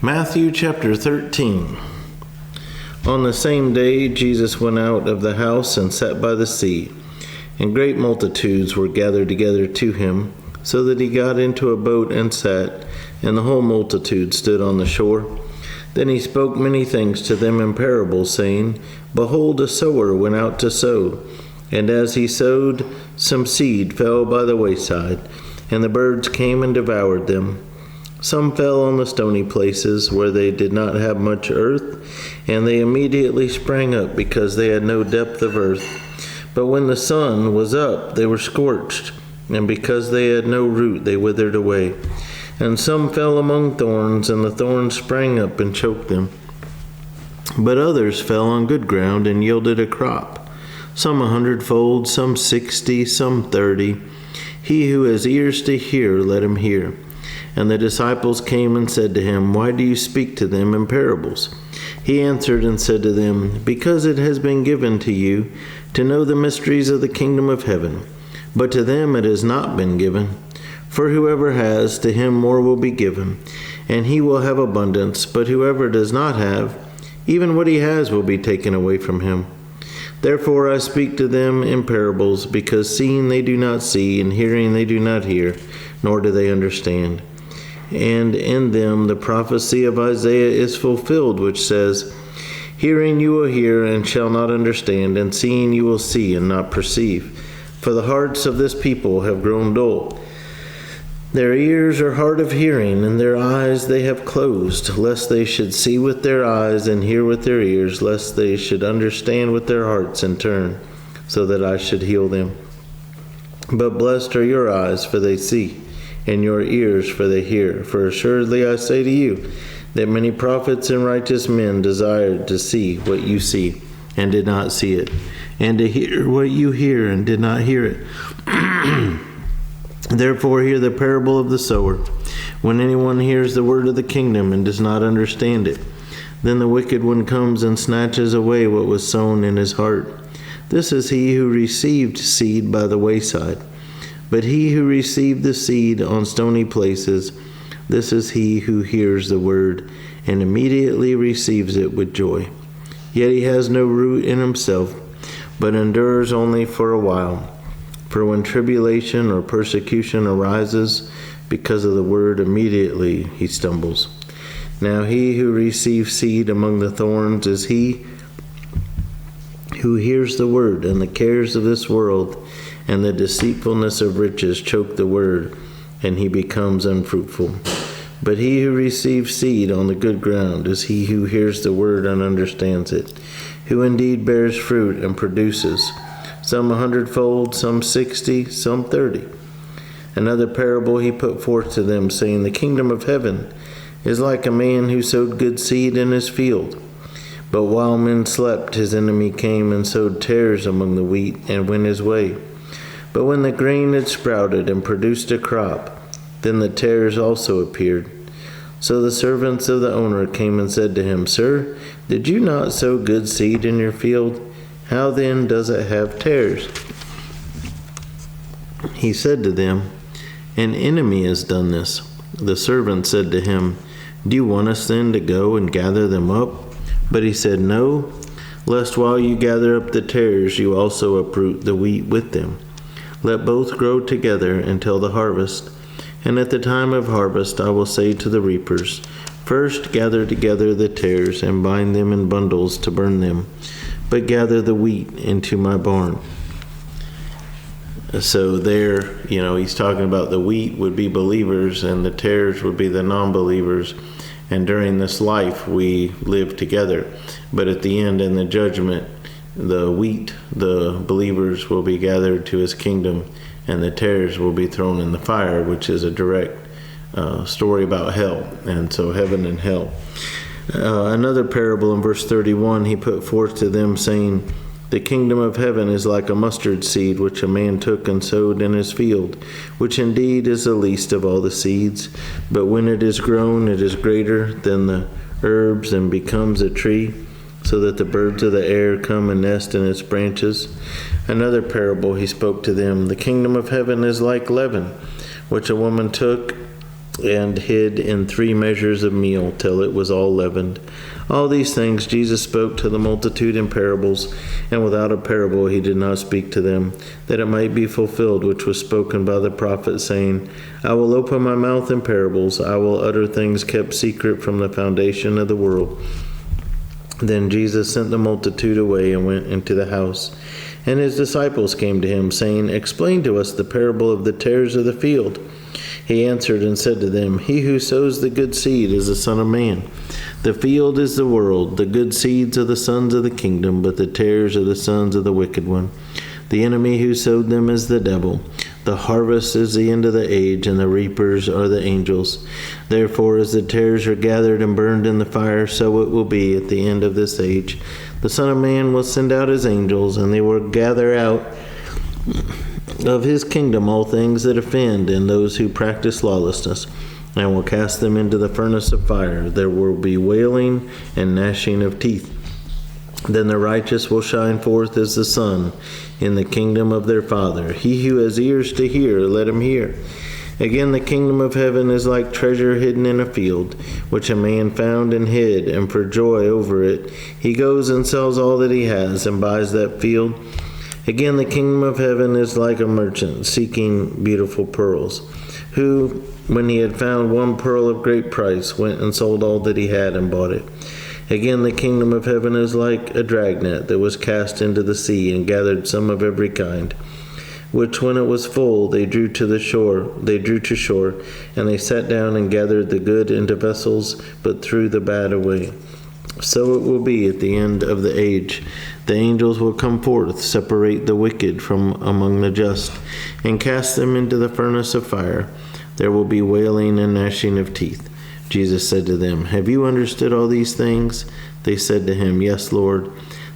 Matthew chapter 13. On the same day Jesus went out of the house and sat by the sea, and great multitudes were gathered together to him, so that he got into a boat and sat, and the whole multitude stood on the shore. Then he spoke many things to them in parables, saying, Behold, a sower went out to sow, and as he sowed, some seed fell by the wayside, and the birds came and devoured them. Some fell on the stony places where they did not have much earth, and they immediately sprang up because they had no depth of earth. But when the sun was up, they were scorched, and because they had no root, they withered away. And some fell among thorns, and the thorns sprang up and choked them. But others fell on good ground and yielded a crop, some 100-fold, some 60, some 30. He who has ears to hear, let him hear. And the disciples came and said to him, Why do you speak to them in parables? He answered and said to them, Because it has been given to you to know the mysteries of the kingdom of heaven, but to them it has not been given. For whoever has, to him more will be given, and he will have abundance. But whoever does not have, even what he has will be taken away from him. Therefore I speak to them in parables, because seeing they do not see, and hearing they do not hear, nor do they understand. And in them the prophecy of Isaiah is fulfilled, which says, Hearing you will hear and shall not understand, and seeing you will see and not perceive. For the hearts of this people have grown dull. Their ears are hard of hearing, and their eyes they have closed, lest they should see with their eyes and hear with their ears, lest they should understand with their hearts and turn, so that I should heal them. But blessed are your eyes, for they see, and your ears, for they hear. For assuredly I say to you, that many prophets and righteous men desired to see what you see, and did not see it, and to hear what you hear, and did not hear it. Therefore hear the parable of the sower. When anyone hears the word of the kingdom, and does not understand it, then the wicked one comes and snatches away what was sown in his heart. This is he who received seed by the wayside. But he who received the seed on stony places, this is he who hears the word, and immediately receives it with joy. Yet he has no root in himself, but endures only for a while. For when tribulation or persecution arises because of the word, immediately he stumbles. Now he who receives seed among the thorns is he who hears the word, and the cares of this world and the deceitfulness of riches choke the word, and he becomes unfruitful. But he who receives seed on the good ground is he who hears the word and understands it, who indeed bears fruit and produces, some 100-fold, some 60, some 30. Another parable he put forth to them, saying, The kingdom of heaven is like a man who sowed good seed in his field. But while men slept, his enemy came and sowed tares among the wheat, and went his way. But when the grain had sprouted and produced a crop, then the tares also appeared. So the servants of the owner came and said to him, Sir, did you not sow good seed in your field? How then does it have tares? He said to them, An enemy has done this. The servant said to him, Do you want us then to go and gather them up? But he said, No, lest while you gather up the tares, you also uproot the wheat with them. Let both grow together until the harvest. And at the time of harvest I will say to the reapers, First gather together the tares, and bind them in bundles to burn them, but gather the wheat into my barn. So there, he's talking about the wheat would be believers, and the tares would be the non-believers. And during this life we live together. But at the end, in the judgment, the wheat, the believers, will be gathered to his kingdom, and the tares will be thrown in the fire, which is a direct story about hell, and so heaven and hell. Another parable in verse 31 he put forth to them, saying, The kingdom of heaven is like a mustard seed, which a man took and sowed in his field, which indeed is the least of all the seeds. But when it is grown, it is greater than the herbs, and becomes a tree, so that the birds of the air come and nest in its branches. Another parable he spoke to them, The kingdom of heaven is like leaven, which a woman took and hid in 3 measures of meal till it was all leavened. All these things Jesus spoke to the multitude in parables, and without a parable he did not speak to them, that it might be fulfilled which was spoken by the prophet, saying, I will open my mouth in parables, I will utter things kept secret from the foundation of the world. Then Jesus sent the multitude away and went into the house. And his disciples came to him, saying, Explain to us the parable of the tares of the field. He answered and said to them, He who sows the good seed is the Son of Man. The field is the world. The good seeds are the sons of the kingdom, but the tares are the sons of the wicked one. The enemy who sowed them is the devil. The harvest is the end of the age, and the reapers are the angels. Therefore, as the tares are gathered and burned in the fire, so it will be at the end of this age. The Son of Man will send out his angels, and they will gather out of his kingdom all things that offend and those who practice lawlessness, and will cast them into the furnace of fire. There will be wailing and gnashing of teeth. Then the righteous will shine forth as the sun in the kingdom of their Father. He who has ears to hear, let him hear. Again, the kingdom of heaven is like treasure hidden in a field, which a man found and hid, and for joy over it, he goes and sells all that he has and buys that field. Again, the kingdom of heaven is like a merchant seeking beautiful pearls, who, when he had found one pearl of great price, went and sold all that he had and bought it. Again, the kingdom of heaven is like a dragnet that was cast into the sea and gathered some of every kind, which when it was full, they drew to shore, and they sat down and gathered the good into vessels, but threw the bad away. So it will be at the end of the age. The angels will come forth, separate the wicked from among the just, and cast them into the furnace of fire. There will be wailing and gnashing of teeth. Jesus said to them, Have you understood all these things? They said to him, Yes, Lord.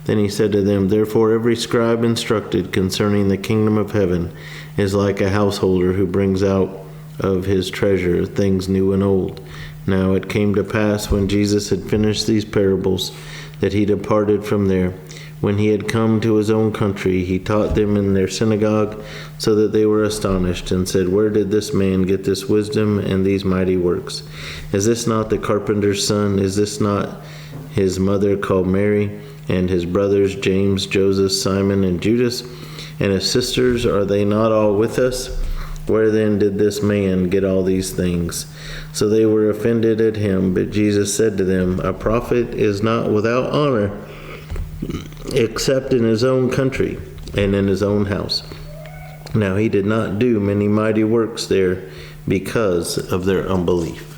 Then he said to them, Therefore every scribe instructed concerning the kingdom of heaven is like a householder who brings out of his treasure things new and old. Now it came to pass, when Jesus had finished these parables, that he departed from there. When he had come to his own country, he taught them in their synagogue, so that they were astonished, and said, Where did this man get this wisdom and these mighty works? Is this not the carpenter's son? Is this not his mother called Mary, and his brothers James, Joseph, Simon, and Judas? And his sisters, are they not all with us? Where then did this man get all these things? So they were offended at him, but Jesus said to them, A prophet is not without honor, except in his own country and in his own house. Now he did not do many mighty works there because of their unbelief.